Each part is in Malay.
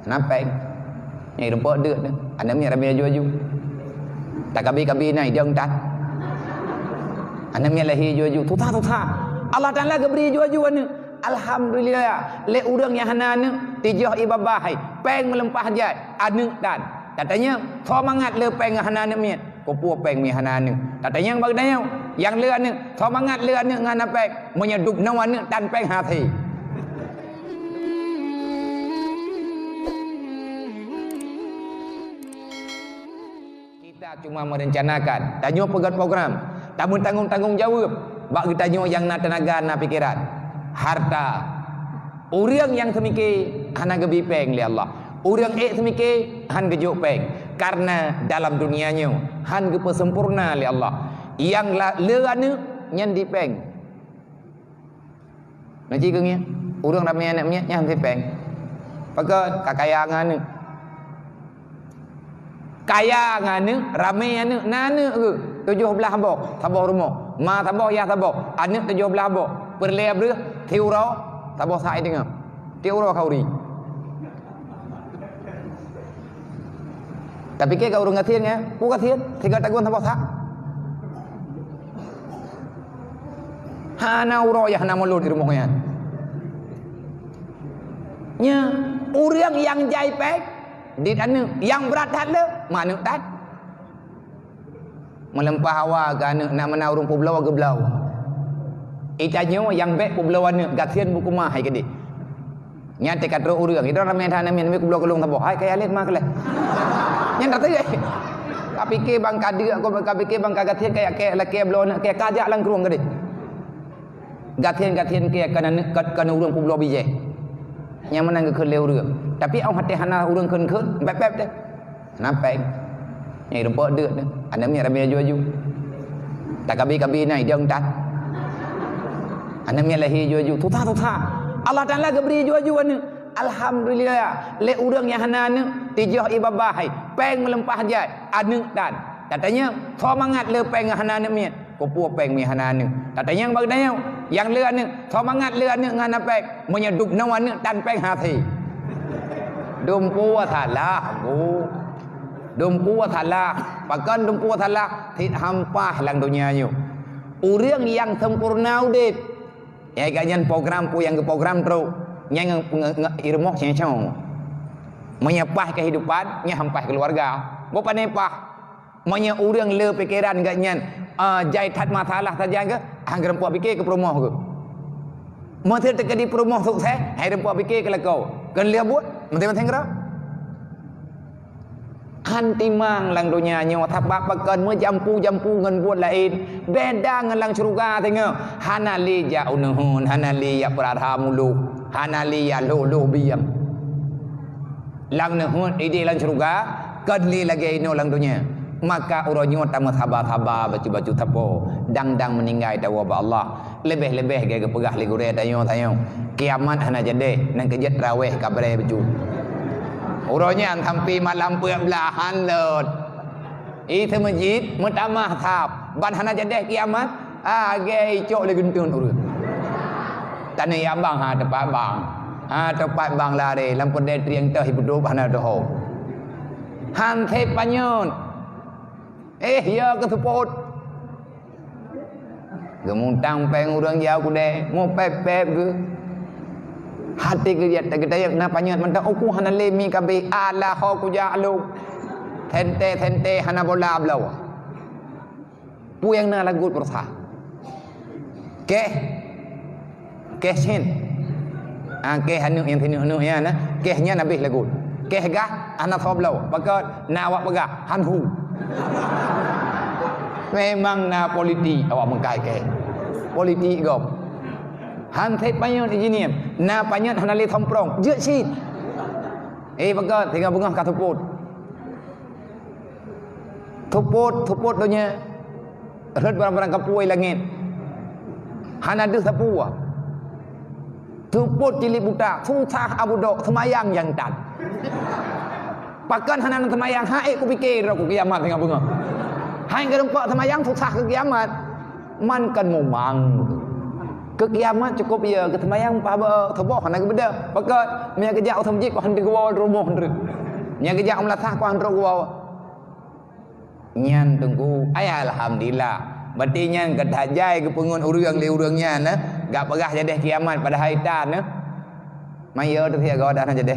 Nampak ni rumput dia tu. Ana mi ramai jual. Tak kabi-kabi nai dia entat. Ana mi lahi jual. Tuta. Allah Taala ke beri jual ni. Alhamdulillah. Le urang yang hana ni tijah ibabah hai. Peng melempah jai. Anu dan. Katanya semangat le peng hana ni mi. Ko puo peng mi hana ni. Katanya bagdanya yang le ni semangat le ni ngan peng menyedup nawan ni dan peng hati. Cuma merencanakan tanya pegat program tamu tanggung jawab bak kita tanya yang nak tenaga nak pikiran harta orang yang semikir hana gebi peng li Allah orang semikir han gejuk peng karena dalam dunianya han ge sempurna li Allah yang leana nyen di peng nak cigengnya orang ramai anak miat yang di peng pakat kakayangan ni kaya ngane ramai ane nane ke 17 habok tabah rumah ma tabah ya tabah ane 17 habok perlea bre tiura tabah sai dengar tiura kauri tapi ke kau urang gatien ya ku gatien tiga tagun tabah sak hana uro ya hana mulut di rumahnya nya urang yang jai pek di anu yang berat dah mana dah melempah awak ke anu nak menau urang pulau ke belau itanyo yang baik pulau anu gatian buku mah hai ke dik nyate kat ro urang itu ramai thana min pulau kelong tabo hai kaya let mah kele nyen tak tahu tapi ke bang kadir ko ke bang gatian kaya ke la ke belau nak ke kajak lang kruang ke dik gatian ke kan urang pulau bije yang menang ke keleu urang tapi au hati hana urang keun beb teh nampak ni rumput dia tu ana mi ramai jual tak kabi nai dia entat ana mi lahi jual tuta Allah Taala ke beri jual ni alhamdulillah le urang yang hana ni tijah ibabah hai peng melempah jai anu dan katanya semangat le peng hana ni mi ko puo peng mi hana ni katanya bagdanya yang le ni semangat le ni ngan peng menyedup nawan ni dan peng hati dumpu wathalah dumpu wathalah pakan dumpu wathalah thit hampah lang dunianya urang yang sempurna udit ya ganyan program pu yang ke program tro yang irmoh cengcong menyepah kehidupan nya hampah keluarga bo panepah manya urang le pikiran ganyan jai that masalah saja ke hang rempuh fikir ke perumoh ke Masa terkadi perumoh sukses, hai rempuh fikir ke lekau. Kan lihat buat, mentang-mentang kera. Hantimang lang dunia nyo thabak pakan jampu ngan buat lain. Beda ngan lang syurga tengok. Hanali ya unuhun, hanali ya pradha muluk, hanali ya lo biam. Lang nuhun ide lang syurga, kan li lagi ino lang dunia. Maka uronyo tamat haba-haba baju-baju tapo dang meninggal dawa ba Allah lebih-lebih gaya pegah li gure tayo kiamat hana jade nang kejat raweh kabre baju uronyo thampi malam pek belahan lot itu masjid mutamah thap ban hana jade kiamat ge icok le gentun urut tane ya bang tepat bang lare lampun de triang teh hidup hana doho han the panyon ya keseput gemuntang peng urang jauh kude mau pep ke hati ke dia tak kita nak panjat mentang aku hana lemi kabe ala ho ku jalu tente hana bola blau pu yang na lagu persa ke sin ke hanu yang hanu ya na kehnya nabi lagu keh gah ana thoblau bakat na awak pegah hanhu memang na politik awak mengkai ke politik gop han thep panyon engineer na panyon hanali thomprong je sit bagat tinggal bungah ka thuput donya red barang-barang kapuai langit han ada sapua thuput cili buta susah abudok semayang yang tan pakan hanan semayang hae ku fikir aku kiamat tengah bunga hai ke rempak semayang susah ke kiamat man kan mumang ke kiamat cukup ya ke sembahyang apa thobok hana ke benda pakat nya kejak thom masjid ko han gua rumah ndre nya kejak melatah ko han gua nyan tunggu ay alhamdulillah berarti nyan kedajai ke pengun urang le urangnya na gak pegah jadi kiamat pada hari tan na maya tu dia gak ada jadi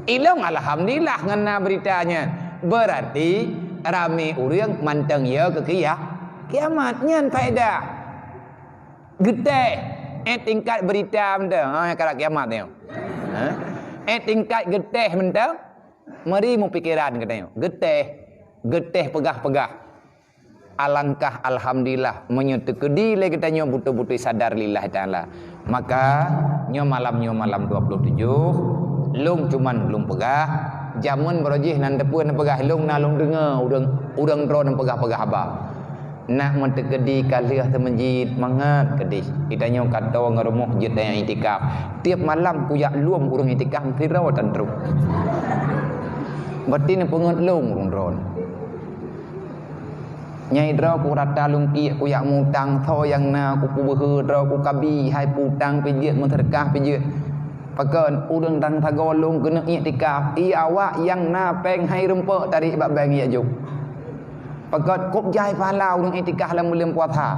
ilong alhamdulillah ngena beritanya berarti rame urang manteng ya ke kiamat nyan faedah gede tingkat berita mentang kalau kiamat ni tingkat gede mentang mari mu pikiran katanya gede pegah alangkah alhamdulillah menyetekedi le katanya butuh-butuh sadar lillahi taala maka nyo malam 27 long cuman belum pegah jamun berojih nan depun pegah long na long dengar udang ro nan pegah abah nak mentekedi kaliah temenjid mangat kedih ditanya kata orang rumah jid yang itikaf tiap malam ku yak luam urang itikaf firau dan teruk berarti ni pengut long urang ron nyai dra ku rata lungki ku yak mutang tho yang na ku beuh dra ku kabi hai putang pijit menterkah pijit pakan udang dang tagolong kena itikaf i awak yang na peng hai rempek tarik bab bang ya juk pakat kop jai pahala udang itikaf lam mulim puasa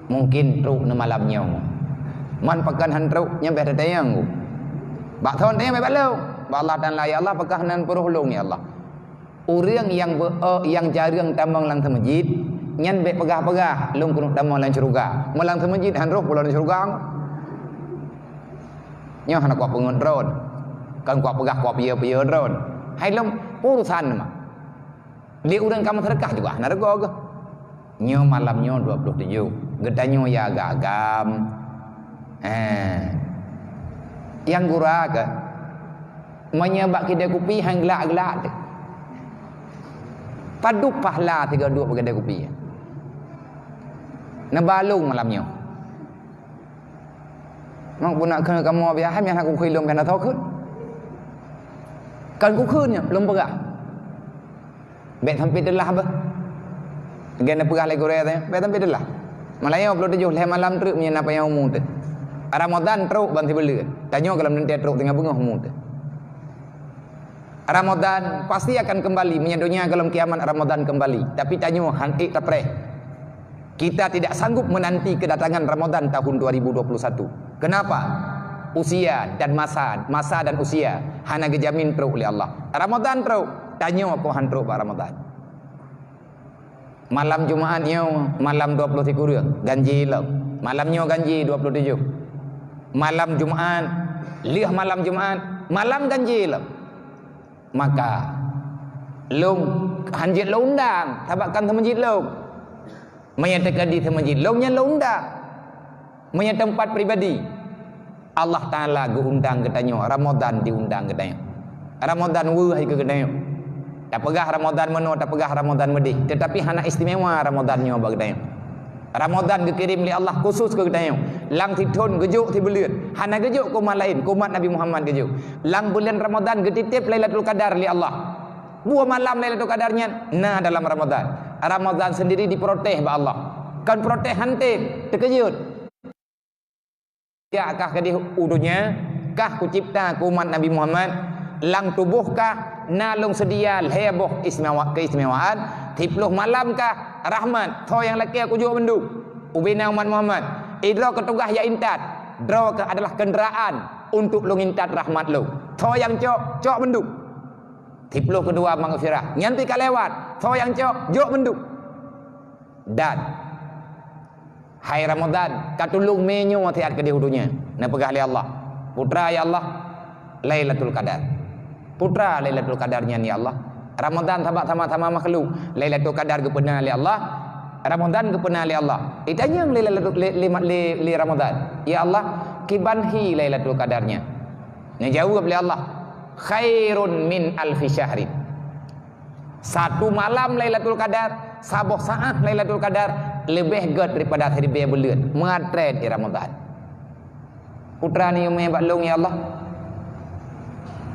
mungkin truk na malamnya man pakan han truk nya be tayang bak thon tayang be balau ba Allah dan la ya Allah pakah nan peruh long ya Allah urang yang jarang tambang lang masjid nyan be pegah long kunut tambang lang syurga melang masjid han roh pulang syurga nyo hana kuat pengun drone kan kuat pegah kuat pia drone hai long urusan mah dia urang kamu sedekah juga hana rego ke nyo malamnya 27 gedanyo ya agam yang gura ke menyebab kedai kopi hang gelak-gelak padu pahala 32 kedai kopi nabalung malamnya mak pun nak kena kamu biar ham yang aku khilum kan tahu kan ku khunnya belum pegah bet sampai delah apa gen pegah lagi gore tanya bet sampai delah malaya 27 leh malam teruk punya apa yang umum tu Ramadan teruk banti beli tanya kalau nanti teruk tengah bengah umum tu Ramadan pasti akan kembali menyadonya kalau kiamat Ramadan kembali tapi tanya hanti tapreh kita tidak sanggup menanti kedatangan Ramadan tahun 2021 kenapa usia dan masa dan usia hana gejamin teruk oleh Allah Ramadan teruk tanya apa han teruk Ramadan malam Jumaat malam 23 ganji lah malamnya ganji 27 malam Jumaat liah malam Jumaat malam ganji lah maka long hanjit lo undang tabakan temajid lo menyatakan di temajid lo nya lo undang punya tempat pribadi Allah Ta'ala undang katanya Ramadan diundang katanya Ramadan wuhai ke katanya tak pegah Ramadan mano tak pegah Ramadan medih tetapi hana istimewa Ramadannya katanya Ramadan dikirim oleh Allah khusus ke katanya lang tithon gejuk ti belian hana gejuk kumat lain kumat Nabi Muhammad gejuk lang bulan Ramadan getitip Lailatul Qadar oleh Allah buah malam Lailatul Qadarnya nah dalam Ramadan sendiri diprotes ba Allah kan protes hantik terkejut ya kah kadih udunya kah ku cipta ku umat Nabi Muhammad lang tubuhkah nalung sedia heboh keistimewaan tipluh malamkah rahmat tho yang laki aku juga menduk ubina umat Muhammad idra ketugah ya intat dra ke adalah kenderaan untuk lu ngintat rahmat lu tho yang cok menduk tipluh kedua maghfirah nyanti ka lewat tho yang cok menduk dan hai Ramadan katulung menyo tiat ke dihudunya na pegah li Allah putra ya Allah Lailatul Qadar putra Lailatul Qadarnya ni Allah Ramadan sama-sama makhluk Lailatul Qadar kepenal li Allah Ramadan kepenal li Allah itanya Lailatul li Ramadan ya Allah kibanhi Lailatul Qadarnya nya jawab li Allah khairun min alfi syahrin satu malam Lailatul Qadar saboh saat Lailatul Qadar lebih god daripada hari bulan mengatret di Ramadan putra ni menyembah long ya Allah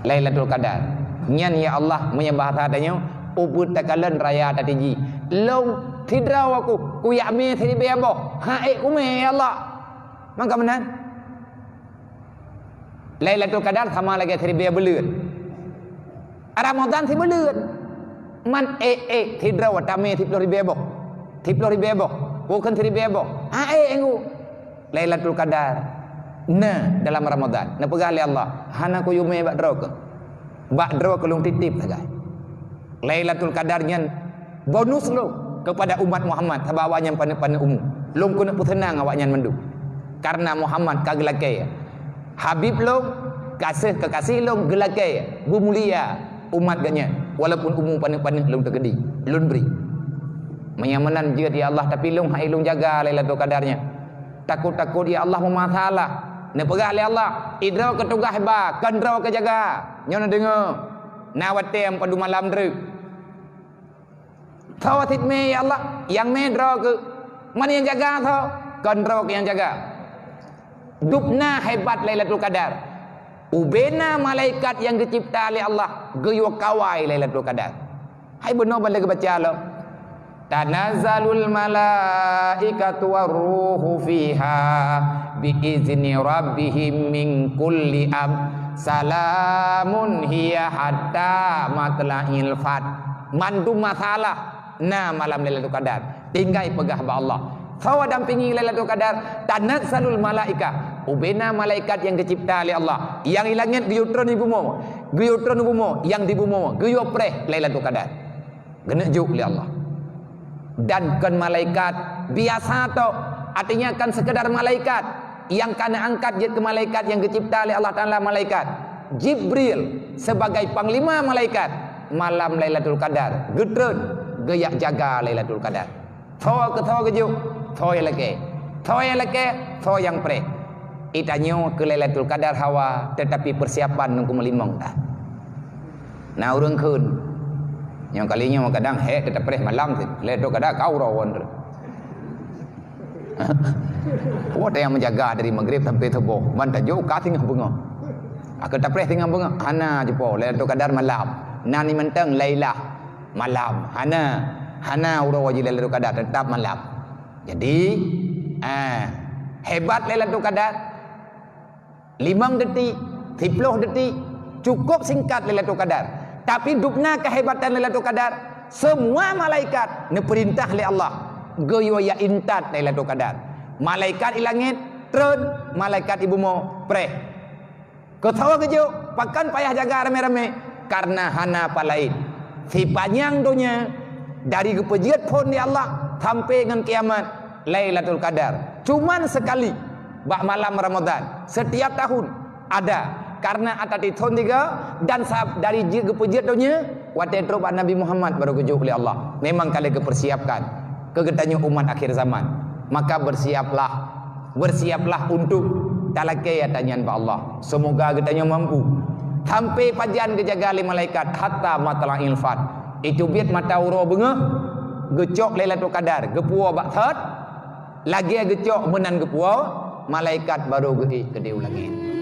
Lailatul Qadar nyan ya Allah menyembah tadanya ubud takalan raya tatiji long tidrau aku ya me thiri be abo ha ku me ya Allah maka menan Lailatul Qadar sama lagi thiri be belut Ramadan thi belut man tidrau tame thiplo ribe abo bukan thiri be abo ha engu Lailatul Qadar dalam Ramadan na pegah li Allah hana ku yume bak draw ke lung titip saja Lailatul Qadar nyan bonus lo kepada umat Muhammad sabawanya pada umum long kena putenang awaknya mendu karena Muhammad kagelakai Habib lo kasih kekasih lo gelakai bu mulia umat ganya walaupun umum pada long tergedi long beri menyamanan dia ya Allah tapi long hai long jaga Lailatul Qadarnya takut ya Allah memasalah ne pegah li Allah idraw ke tugah ba kandraw ke jaga nyono dengar nawatem padu malam druk Thau atit me ya Allah yang me draw ke mana yang jaga thau kandraw ke yang jaga dupna hebat Lailatul Qadar ubena malaikat yang dicipta oleh Allah geyo kawai Lailatul Qadar hai benar balik baca lo tanazzalul malaikatu waruhu fiha biizni rabbihim min kulli salamun hiya hatta matla'il fat mandu masalah malam Lailatul Qadar tinggai pegah ba Allah sawa dampingi Lailatul Qadar tanazzalul malaika ubena malaikat yang dicipta oleh Allah yang ilangnya geyutron di bumi yang di bumi geyo preh Lailatul Qadar genejuk oleh Allah dan kan malaikat biasa to artinya kan sekedar malaikat yang kana angkat ke malaikat yang dicipta oleh Allah Taala malaikat Jibril sebagai panglima malaikat malam Lailatul Qadar gedreun geyak jaga Lailatul Qadar tho kejuk tho yang pre itanyo ke Lailatul Qadar hawa tetapi persiapan nunggu melimong dah nah urang keun yang kalinya kadang kita preh malam Lailatul Qadar kau rawan ada yang menjaga dari maghrib sampai subuh man tak jauh ka tengah bunga kita preh tengah bunga hana jepo Lailatul Qadar malam nani mentang lailah malam hana ura wajib Lailatul Qadar tetap malam jadi hebat Lailatul Qadar 5 detik 10 detik cukup singkat Lailatul Qadar tapi dupna kehebatan Lailatul Qadar semua malaikat diperintah oleh Allah geyo ya intat Lailatul Qadar malaikat di langit trun malaikat ibu mo preh ketawa kejo pakan payah jaga rame-rame karena hana palain si panjang dunia dari kepejiat pun di Allah sampai dengan kiamat Lailatul Qadar cuman sekali bak malam Ramadan setiap tahun ada karena atas ditun tiga dan dari kepujian dunia waktu itu Nabi Muhammad baru kejuk oleh Allah memang kali kepersiapkan kegetanya umat akhir zaman maka bersiaplah untuk talakai atanyan ba Allah semoga getanya mampu sampai pajian kejaga oleh malaikat hatta matla'il fat itu biat mata uro benga gecok Lailatul Qadar gepuo bak thot lagi gecok menan gepuo malaikat baru gede ulangi